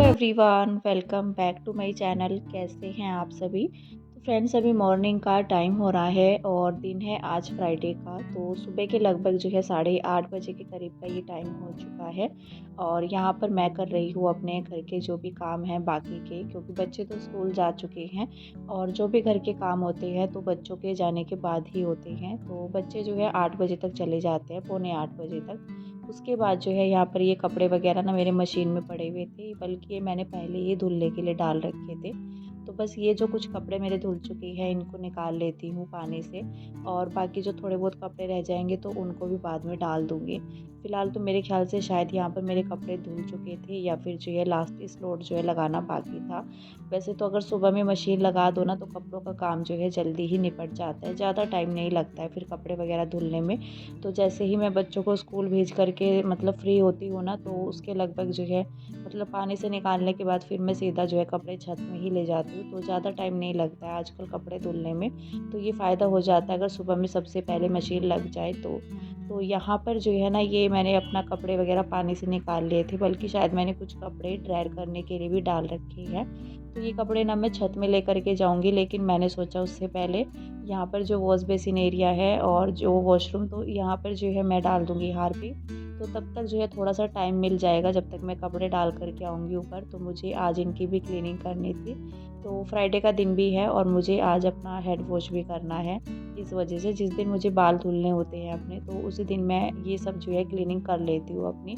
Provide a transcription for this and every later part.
Everyone, welcome back to my channel. कैसे हैं आप सभी? तो फ्रेंड्स, अभी मॉर्निंग का टाइम हो रहा है और दिन है आज फ्राइडे का। तो सुबह के लगभग जो है 8:30 बजे के करीब का ये टाइम हो चुका है। और यहाँ पर मैं कर रही हूँ अपने घर के जो भी काम हैं बाकी के, क्योंकि बच्चे तो स्कूल जा चुके हैं और जो भी घर के काम होते हैं तो बच्चों के जाने के बाद ही होते हैं। तो बच्चे जो है 8 बजे तक चले जाते हैं, पौने 8 बजे तक। उसके बाद जो है यहाँ पर ये कपड़े वगैरह ना मेरे मशीन में पड़े हुए थे, बल्कि ये मैंने पहले ही धुलने के लिए डाल रखे थे। तो बस ये जो कुछ कपड़े मेरे धुल चुके हैं इनको निकाल लेती हूँ पानी से, और बाकी जो थोड़े बहुत कपड़े रह जाएंगे तो उनको भी बाद में डाल दूँगी। फ़िलहाल तो मेरे ख़्याल से शायद यहाँ पर मेरे कपड़े धुल चुके थे, या फिर जो है लास्ट स्लॉट जो है लगाना बाकी था। वैसे तो अगर सुबह में मशीन लगा दो ना तो कपड़ों का काम जो है जल्दी ही निपट जाता है, ज़्यादा टाइम नहीं लगता है फिर कपड़े वगैरह धुलने में। तो जैसे ही मैं बच्चों को स्कूल भेज करके मतलब फ्री होती हूँ ना, तो उसके लगभग जो है मतलब पानी से निकालने के बाद फिर मैं सीधा जो है कपड़े छत में ही ले जाती हूँ। तो ज़्यादा टाइम नहीं लगता है आजकल कपड़े धुलने में। तो ये फ़ायदा हो जाता है अगर सुबह में सबसे पहले मशीन लग जाए तो यहाँ पर जो है ना ये मैंने अपना कपड़े वगैरह पानी से निकाल लिए थे, बल्कि शायद मैंने कुछ कपड़े ड्रायर करने के लिए भी डाल रखे हैं। तो ये कपड़े ना मैं छत में लेकर के जाऊँगी, लेकिन मैंने सोचा उससे पहले यहाँ पर जो वॉश बेसिन एरिया है और जो वॉशरूम, तो यहाँ पर जो है मैं डाल दूँगी हार्पिक। तो तब तक जो है थोड़ा-सा टाइम मिल जाएगा जब तक मैं कपड़े डाल कर के आऊँगी ऊपर। तो मुझे आज इनकी भी क्लीनिंग करनी थी। तो फ्राइडे का दिन भी है और मुझे आज अपना हेड वॉश भी करना है। इस वजह से जिस दिन मुझे बाल धुलने होते हैं अपने, तो उसी दिन मैं ये सब जो है क्लीनिंग कर लेती हूँ अपनी।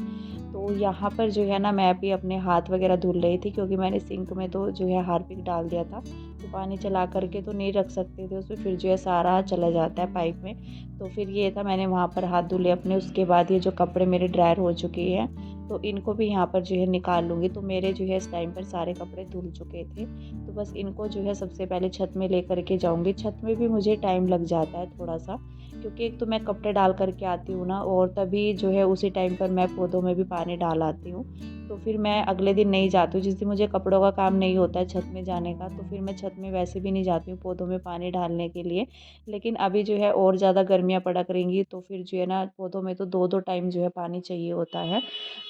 तो यहाँ पर जो है ना मैं अभी अपने हाथ वगैरह धुल रही थी, क्योंकि मैंने सिंक में तो जो है हार्पिक डाल दिया था। तो पानी चला कर के तो नहीं रख सकते थे उसमें, फिर जो है सारा चला जाता है पाइप में। तो फिर ये था, मैंने वहाँ पर हाथ धुले अपने। उसके बाद ये जो कपड़े मेरे ड्रायर हो चुके हैं तो इनको भी यहाँ पर जो है निकाल लूँगी। तो मेरे जो है इस टाइम पर सारे कपड़े धुल चुके थे। तो बस इनको जो है सबसे पहले छत में लेकर के जाऊँगी। छत में भी मुझे टाइम लग जाता है थोड़ा-सा, क्योंकि एक तो मैं कपड़े डाल कर के आती हूँ ना, और तभी जो है उसी टाइम पर मैं पौधों में भी पानी डाल आती हूँ। तो फिर मैं अगले दिन नहीं जाती हूँ, जिस दिन मुझे कपड़ों का काम नहीं होता है छत में जाने का, तो फिर मैं छत में वैसे भी नहीं जाती हूँ पौधों में पानी डालने के लिए। लेकिन अभी जो है और ज़्यादा गर्मियाँ पड़क रहेंगी तो फिर जो है ना पौधों में तो 2-2 टाइम जो है पानी चाहिए होता है।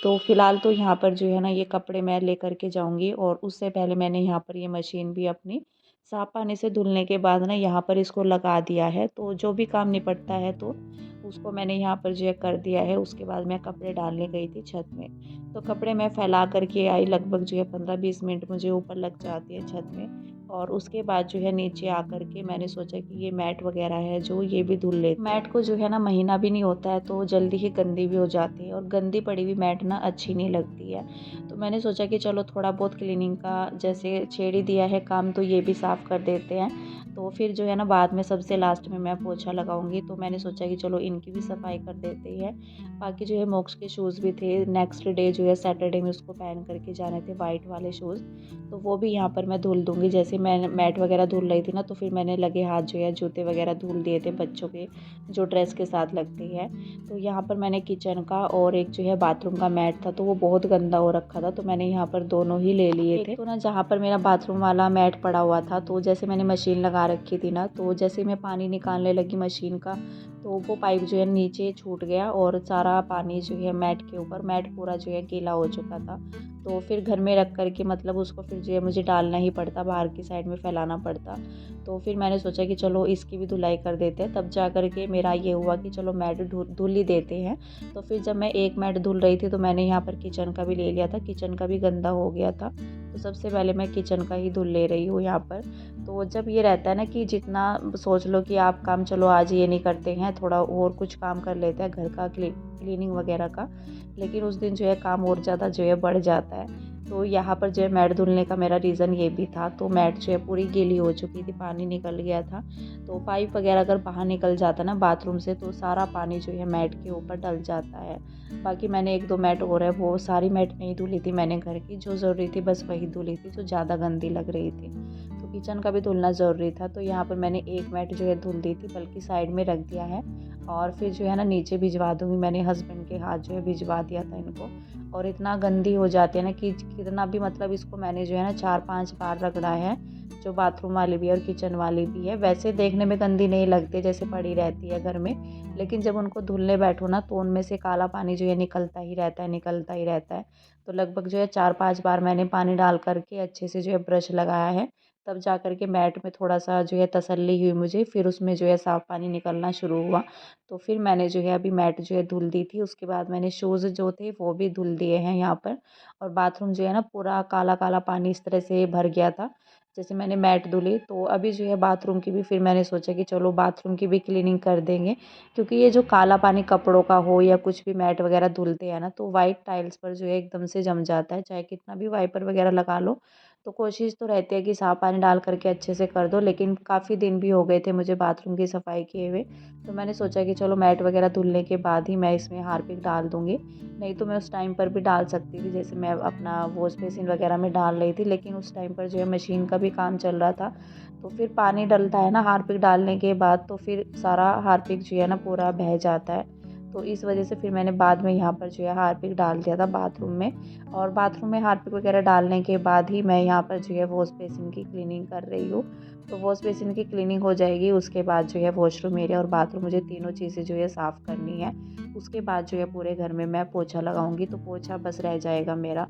तो फ़िलहाल तो यहाँ पर जो है ना ये कपड़े मैं लेकर के जाऊँगी, और उससे पहले मैंने यहाँ पर ये मशीन भी अपनी साफ़ पानी से धुलने के बाद ना यहाँ पर इसको लगा दिया है। तो जो भी काम निपटता है तो उसको मैंने यहाँ पर जो है कर दिया है। उसके बाद मैं कपड़े डालने गई थी छत में। तो कपड़े मैं फैला कर के आई, लगभग जो है 15-20 मिनट मुझे ऊपर लग जाती है छत में। और उसके बाद जो है नीचे आकर के मैंने सोचा कि ये मैट वगैरह है जो ये भी धुल लेते। मैट को जो है ना महीना भी नहीं होता है तो जल्दी ही गंदी भी हो जाती है, और गंदी पड़ी हुई मैट ना अच्छी नहीं लगती है। तो मैंने सोचा कि चलो थोड़ा बहुत क्लीनिंग का जैसे छेड़ ही दिया है काम, तो ये भी साफ़ कर देते हैं। तो फिर जो है ना बाद में सबसे लास्ट में मैं पोछा लगाऊंगी। तो मैंने सोचा कि चलो इनकी भी सफाई कर देते हैं। बाकी जो है मोक्स के शूज़ भी थे, नेक्स्ट डे जो है सैटरडे में उसको पहन करके जाने थे, वाइट वाले शूज़। तो वो भी यहाँ पर मैं धुल दूँगी। जैसे मैं मैट वगैरह धुल रही थी ना, तो फिर मैंने लगे हाथ जो है जूते वगैरह धुल दिए थे बच्चों के, जो ड्रेस के साथ लगते हैं। तो यहाँ पर मैंने किचन का और एक जो है बाथरूम का मैट था, तो वो बहुत गंदा हो रखा था, तो मैंने यहाँ पर दोनों ही ले लिए थे। तो ना जहाँ पर मेरा बाथरूम वाला मैट पड़ा हुआ था, तो जैसे मैंने मशीन लगा रखी थी ना, तो जैसे मैं पानी निकालने लगी मशीन का, तो वो पाइप जो है नीचे छूट गया और सारा पानी जो है मैट के ऊपर, मैट पूरा जो है गीला हो चुका था। तो फिर घर में रख कर के मतलब उसको फिर जो है मुझे डालना ही पड़ता, बाहर की साइड में फैलाना पड़ता। तो फिर मैंने सोचा कि चलो इसकी भी धुलाई कर देते हैं। तब जा कर के मेरा ये हुआ कि चलो मैट धुल ही देते हैं। तो फिर जब मैं एक मैट धुल रही थी तो मैंने यहाँ पर किचन का भी ले लिया था, किचन का भी गंदा हो गया था। तो सबसे पहले मैं किचन का ही धुल ले रही हूँ यहाँ पर। तो जब ये रहता है ना कि जितना सोच लो कि आप काम चलो आज ये नहीं करते हैं, थोड़ा और कुछ काम कर लेते हैं घर का क्लीनिंग वगैरह का, लेकिन उस दिन जो है काम और ज़्यादा जो है बढ़ जाता है। तो यहाँ पर जो है मैट धुलने का मेरा रीज़न ये भी था। तो मैट जो है पूरी गीली हो चुकी थी, पानी निकल गया था। तो पाइप वगैरह अगर बाहर निकल जाता ना बाथरूम से तो सारा पानी जो है मैट के ऊपर डल जाता है। बाकी मैंने 1-2 मैट और है, वो सारी मैट नहीं धुली थी मैंने घर की, जो ज़रूरी थी बस वही धुली थी, जो ज़्यादा गंदी लग रही थी। तो किचन का भी धुलना ज़रूरी था। तो यहाँ पर मैंने एक मैट जो है धुल दी थी, बल्कि साइड में रख दिया है। और फिर जो है ना नीचे भिजवा दूँगी। मैंने हस्बैंड के हाथ जो है भिजवा दिया था इनको। और इतना गंदी हो जाती है ना कि कितना भी मतलब इसको मैंने जो है ना 4-5 बार रगड़ा है, जो बाथरूम वाली भी है और किचन वाली भी है। वैसे देखने में गंदी नहीं लगती, जैसे पड़ी रहती है घर में, लेकिन जब उनको धुलने बैठो ना तो उनमें से काला पानी जो है निकलता ही रहता है, निकलता ही रहता है। तो लगभग जो है 4-5 बार मैंने पानी डाल कर के अच्छे से जो है ब्रश लगाया है, तब जा कर के मैट में थोड़ा-सा जो है तसल्ली हुई मुझे, फिर उसमें जो है साफ़ पानी निकलना शुरू हुआ। तो फिर मैंने जो है अभी मैट जो है धुल दी थी, उसके बाद मैंने शूज़ जो थे वो भी धुल दिए हैं यहाँ पर। और बाथरूम जो है ना पूरा काला-काला पानी इस तरह से भर गया था। जैसे मैंने मैट धुली तो अभी जो है बाथरूम की भी फिर मैंने सोचा कि चलो बाथरूम की भी क्लीनिंग कर देंगे, क्योंकि ये जो काला पानी कपड़ों का हो या कुछ भी मैट वगैरह धुलते हैं ना तो वाइट टाइल्स पर जो है एकदम से जम जाता है, चाहे कितना भी वाइपर वगैरह लगा लो। तो कोशिश तो रहती है कि साफ़ पानी डाल करके अच्छे से कर दो, लेकिन काफ़ी दिन भी हो गए थे मुझे बाथरूम की सफाई किए हुए। तो मैंने सोचा कि चलो मैट वगैरह धुलने के बाद ही मैं इसमें हार्पिक डाल दूँगी, नहीं तो मैं उस टाइम पर भी डाल सकती थी, जैसे मैं अपना वॉश बेसिन वगैरह में डाल रही थी, लेकिन उस टाइम पर जो है मशीन का भी काम चल रहा था। तो फिर पानी डलता है ना हार्पिक डालने के बाद, तो फिर सारा हार्पिक जो है ना पूरा बह जाता है। तो इस वजह से फिर मैंने बाद में यहाँ पर जो है हार्पिक डाल दिया था बाथरूम में। और बाथरूम में हार्पिक वगैरह डालने के बाद ही मैं यहाँ पर जो है वॉश बेसिन की क्लीनिंग कर रही हूँ। तो वॉश बेसिन की क्लीनिंग हो जाएगी, उसके बाद जो है वॉशरूम एरिया और बाथरूम, मुझे तीनों चीज़ें जो है साफ़ करनी है। उसके बाद जो है पूरे घर में मैं पोछा लगाऊंगी, तो पोछा बस रह जाएगा मेरा।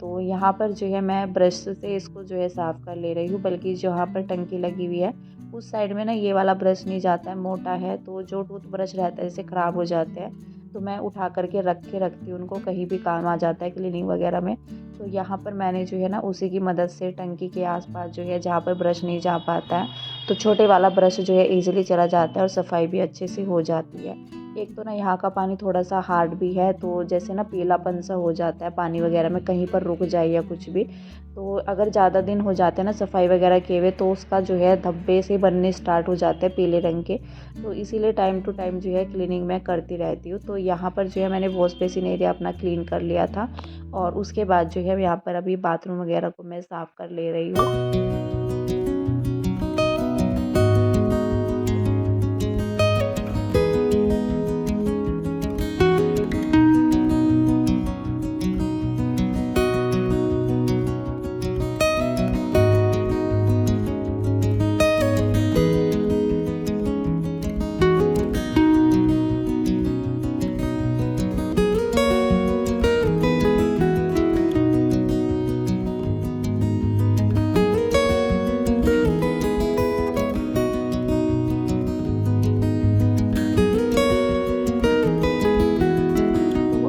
तो यहाँ पर जो है मैं ब्रश से इसको जो है साफ़ कर ले रही हूँ, बल्कि जहाँ पर टंकी लगी हुई है उस साइड में ना ये वाला ब्रश नहीं जाता है, मोटा है, तो जो टूथब्रश रहता है जैसे ख़राब हो जाते हैं तो मैं उठा करके रखती हूँ उनको, कहीं भी काम आ जाता है क्लीनिंग वगैरह में। तो यहाँ पर मैंने जो है ना उसी की मदद से टंकी के आसपास जो है जहाँ पर ब्रश नहीं जा पाता है तो छोटे वाला ब्रश जो है ईज़िली चला जाता है और सफाई भी अच्छे से हो जाती है। एक तो ना यहाँ का पानी थोड़ा-सा हार्ड भी है, तो जैसे ना पीलापन सा हो जाता है पानी वगैरह में, कहीं पर रुक जाए या कुछ भी। तो अगर ज़्यादा दिन हो जाते हैं ना सफाई वगैरह किए हुए तो उसका जो है धब्बे से बनने स्टार्ट हो जाते हैं पीले रंग के। तो इसीलिए टाइम टू टाइम जो है क्लीनिंग मैं करती रहती हूँ। तो यहाँ पर जो है मैंने वॉश बेसिन एरिया अपना क्लीन कर लिया था और उसके बाद जो है यहाँ पर अभी बाथरूम वगैरह को मैं साफ़ कर ले रही हूँ।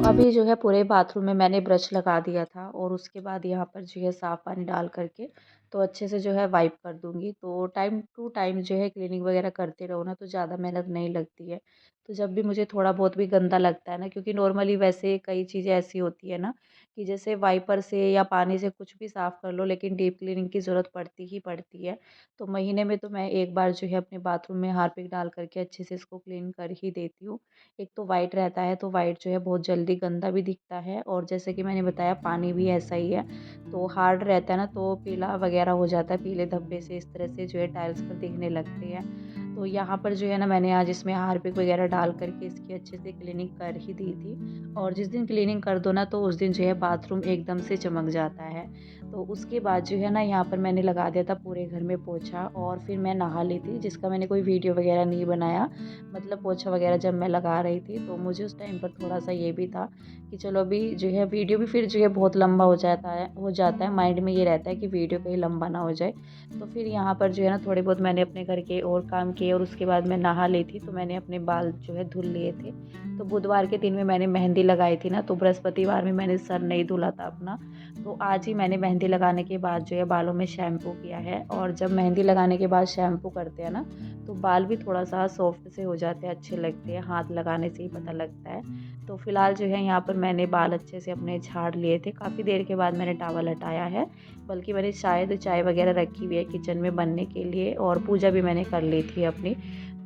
अभी जो है पूरे बाथरूम में मैंने ब्रश लगा दिया था और उसके बाद यहाँ पर जो है साफ़ पानी डाल करके तो अच्छे से जो है वाइप कर दूँगी। तो टाइम टू टाइम जो है क्लीनिंग वगैरह करते रहो ना तो ज़्यादा मेहनत नहीं लगती है। तो जब भी मुझे थोड़ा बहुत भी गंदा लगता है ना, क्योंकि नॉर्मली वैसे कई चीज़ें ऐसी होती है ना कि जैसे वाइपर से या पानी से कुछ भी साफ़ कर लो लेकिन डीप क्लीनिंग की ज़रूरत पड़ती ही पड़ती है। तो महीने में तो मैं एक बार जो है अपने बाथरूम में हार्पिक डाल करके अच्छे से इसको क्लीन कर ही देती हूँ। एक तो वाइट रहता है तो वाइट जो है बहुत जल्दी गंदा भी दिखता है, और जैसे कि मैंने बताया पानी भी ऐसा ही है, तो हार्ड रहता है ना तो पीला वगैरह हो जाता है, पीले धब्बे से इस तरह से जो है टाइल्स पर दिखने लगते हैं। तो यहाँ पर जो है ना मैंने आज इसमें हार्पिक वगैरह डाल करके इसकी अच्छे से क्लीनिंग कर ही दी थी। और जिस दिन क्लीनिंग कर दो ना तो उस दिन जो है बाथरूम एकदम से चमक जाता है। तो उसके बाद जो है ना यहाँ पर मैंने लगा दिया था पूरे घर में पोछा और फिर मैं नहा ली थी, जिसका मैंने कोई वीडियो वगैरह नहीं बनाया। मतलब पोछा वगैरह जब मैं लगा रही थी तो मुझे उस टाइम पर थोड़ा-सा ये भी था कि चलो अभी जो है वीडियो भी फिर जो है बहुत लंबा हो जाता है, माइंड में ये रहता है कि वीडियो कहीं लंबा ना हो जाए। तो फिर यहाँ पर जो है ना थोड़े बहुत मैंने अपने घर के और काम किए और उसके बाद मैं नहा ली थी, तो मैंने अपने बाल जो है धुल लिए थे। तो बुधवार के दिन में मैंने मेहंदी लगाई थी ना, तो बृहस्पतिवार में मैंने सर नहीं धुला था अपना। तो आज ही मैंने मेहंदी लगाने के बाद जो है बालों में शैम्पू किया है, और जब मेहंदी लगाने के बाद शैम्पू करते हैं ना तो बाल भी थोड़ा-सा सॉफ्ट से हो जाते हैं, अच्छे लगते हैं, हाथ लगाने से ही पता लगता है। तो फिलहाल जो है यहाँ पर मैंने बाल अच्छे से अपने झाड़ लिए थे, काफ़ी देर के बाद मैंने टॉवल हटाया है, बल्कि मैंने शायद चाय वगैरह रखी हुई है किचन में बनने के लिए, और पूजा भी मैंने कर ली थी अपनी।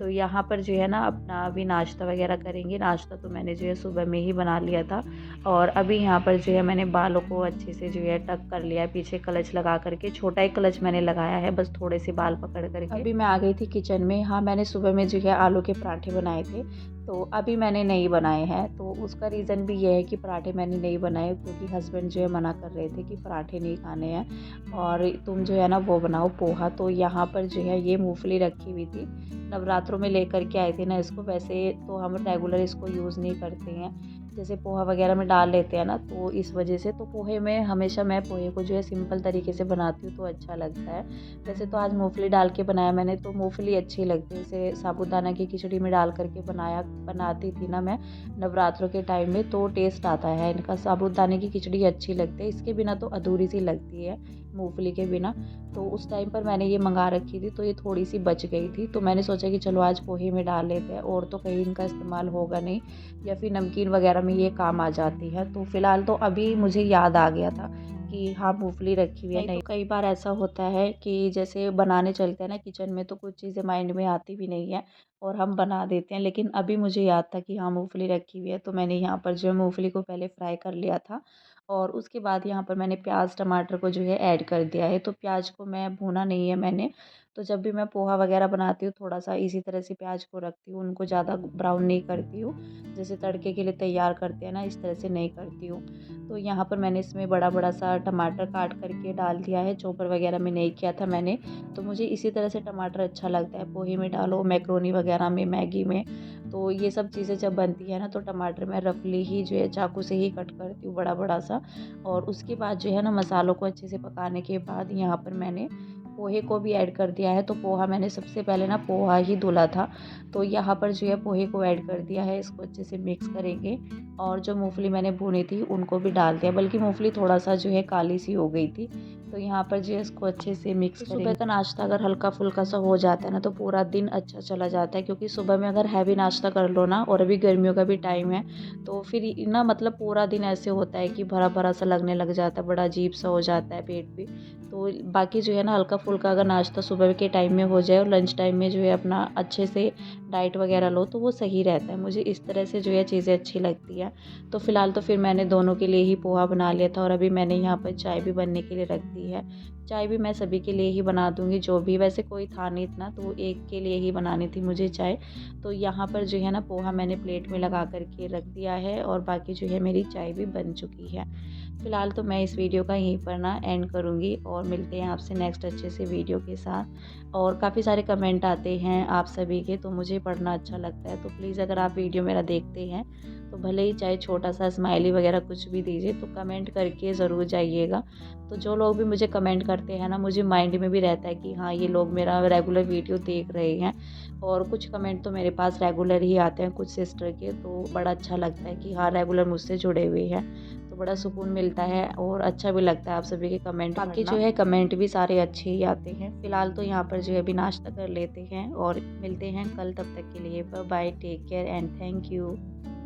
तो यहाँ पर जो है ना अपना अभी नाश्ता वगैरह करेंगे। नाश्ता तो मैंने जो है सुबह में ही बना लिया था, और अभी यहाँ पर जो है मैंने बालों को अच्छे से जो है टक कर लिया है, पीछे क्लच लगा करके, छोटा ही क्लच मैंने लगाया है, बस थोड़े से बाल पकड़ करके। अभी मैं आ गई थी किचन में। हाँ, मैंने सुबह में जो है आलू के पराठे बनाए थे, तो अभी मैंने नहीं बनाए हैं। तो उसका रीज़न भी ये है कि पराठे मैंने नहीं बनाए क्योंकि हस्बैंड जो है मना कर रहे थे कि पराठे नहीं खाने हैं और तुम जो है ना वो बनाओ पोहा। तो यहाँ पर जो है ये मूँगफली रखी हुई थी, नवरात्रों में लेकर के आए थे ना इसको। वैसे तो हम रेगुलर इसको यूज़ नहीं करते हैं, जैसे पोहा वगैरह में डाल लेते हैं ना, तो इस वजह से। तो पोहे में हमेशा मैं पोहे को जो है सिंपल तरीके से बनाती हूँ तो अच्छा लगता है। वैसे तो आज मूँगफली डाल के बनाया मैंने, तो मूँगफली अच्छी लगती है। जैसे साबूदाना की खिचड़ी में डाल करके बनाती थी ना मैं नवरात्रों के टाइम में, तो टेस्ट आता है इनका। साबूदाने की खिचड़ी अच्छी लगती है, इसके बिना तो अधूरी सी लगती है मूँगफली के बिना। तो उस टाइम पर मैंने ये मंगा रखी थी, तो ये थोड़ी सी बच गई थी, तो मैंने सोचा कि चलो आज पोहे में डाल लेते हैं, और तो कहीं इनका इस्तेमाल होगा नहीं, या फिर नमकीन वगैरह में ये काम आ जाती है। तो फ़िलहाल तो अभी मुझे याद आ गया था कि हाँ मूँगफली रखी हुई है। नहीं तो कई बार ऐसा होता है कि जैसे बनाने चलते हैं ना किचन में, तो कुछ चीज़ें माइंड में आती भी नहीं है और हम बना देते हैं। लेकिन अभी मुझे याद था कि हाँ मूँगफली रखी हुई है, तो मैंने यहाँ पर जो है मूँगफली को पहले फ्राई कर लिया था, और उसके बाद यहाँ पर मैंने प्याज़ टमाटर को जो है ऐड कर दिया है। तो प्याज को मैं भूना नहीं है मैंने, तो जब भी मैं पोहा वगैरह बनाती हूँ थोड़ा सा इसी तरह से प्याज को रखती हूँ, उनको ज़्यादा ब्राउन नहीं करती हूँ, जैसे तड़के के लिए तैयार करते हैं ना इस तरह से नहीं करती हूँ। तो यहाँ पर मैंने इसमें बड़ा बड़ा सा टमाटर काट करके डाल दिया है, चॉपर वगैरह में नहीं किया था मैंने। तो मुझे इसी तरह से टमाटर अच्छा लगता है, पोहे में डालो, मैक्रोनी वगैरह में, मैगी में, तो ये सब चीज़ें जब बनती है ना तो टमाटर मैं रफली ही जो है चाकू से ही कट करती हूँ बड़ा बड़ा सा। और उसके बाद जो है ना मसालों को अच्छे से पकाने के बाद यहाँ पर मैंने पोहे को भी ऐड कर दिया है। तो पोहा मैंने सबसे पहले ना पोहा ही धुला था, तो यहाँ पर जो है पोहे को ऐड कर दिया है, इसको अच्छे से मिक्स करेंगे। और जो मूँगफली मैंने भुनी थी उनको भी डाल दिया, बल्कि मूँगफली थोड़ा सा जो है काली सी हो गई थी। तो यहाँ पर जो है इसको अच्छे से मिक्स करेंगे। सुबह का नाश्ता अगर हल्का फुल्का सा हो जाता है ना तो पूरा दिन अच्छा चला जाता है, क्योंकि सुबह में अगर हैवी नाश्ता कर लो ना, और अभी गर्मियों का भी टाइम है, तो फिर ना मतलब पूरा दिन ऐसे होता है कि भरा भरा सा लगने लग जाता है, बड़ा अजीब सा हो जाता है पेट भी। तो बाकी जो है ना हल्का फुल्का अगर नाश्ता सुबह के टाइम में हो जाए और लंच टाइम में जो है अपना अच्छे से डाइट वगैरह लो, तो वो सही रहता है। मुझे इस तरह से जो है चीज़ें अच्छी लगती है। तो फ़िलहाल तो फिर मैंने दोनों के लिए ही पोहा बना लिया था, और अभी मैंने यहाँ पर चाय भी बनने के लिए रख दी है। चाय भी मैं सभी के लिए ही बना दूँगी, जो भी, वैसे कोई था नहीं इतना, तो एक के लिए ही बनानी थी मुझे चाय। तो यहाँ पर जो है ना पोहा मैंने प्लेट में लगा कर के रख दिया है, और बाकी जो है मेरी चाय भी बन चुकी है। फ़िलहाल तो मैं इस वीडियो का यहीं पर ना एंड करूँगी, और मिलते हैं आपसे नेक्स्ट अच्छे से वीडियो के साथ। और काफ़ी सारे कमेंट आते हैं आप सभी के, तो मुझे पढ़ना अच्छा लगता है। तो प्लीज़ अगर आप वीडियो मेरा देखते हैं तो भले ही चाहे छोटा सा स्माइली वगैरह कुछ भी दीजिए, तो कमेंट करके ज़रूर जाइएगा। तो जो लोग भी मुझे कमेंट करते हैं ना, मुझे माइंड में भी रहता है कि हाँ ये लोग मेरा रेगुलर वीडियो देख रहे हैं। और कुछ कमेंट तो मेरे पास रेगुलर ही आते हैं कुछ सिस्टर के, तो बड़ा अच्छा लगता है कि हाँ रेगुलर मुझसे जुड़े हुए हैं, तो बड़ा सुकून मिलता है और अच्छा भी लगता है आप सभी के कमेंट। बाकी जो है कमेंट भी सारे अच्छे ही आते हैं। फ़िलहाल तो यहाँ पर जो है अभी नाश्ता कर लेते हैं और मिलते हैं कल, तब तक के लिए bye bye, take care and thank you.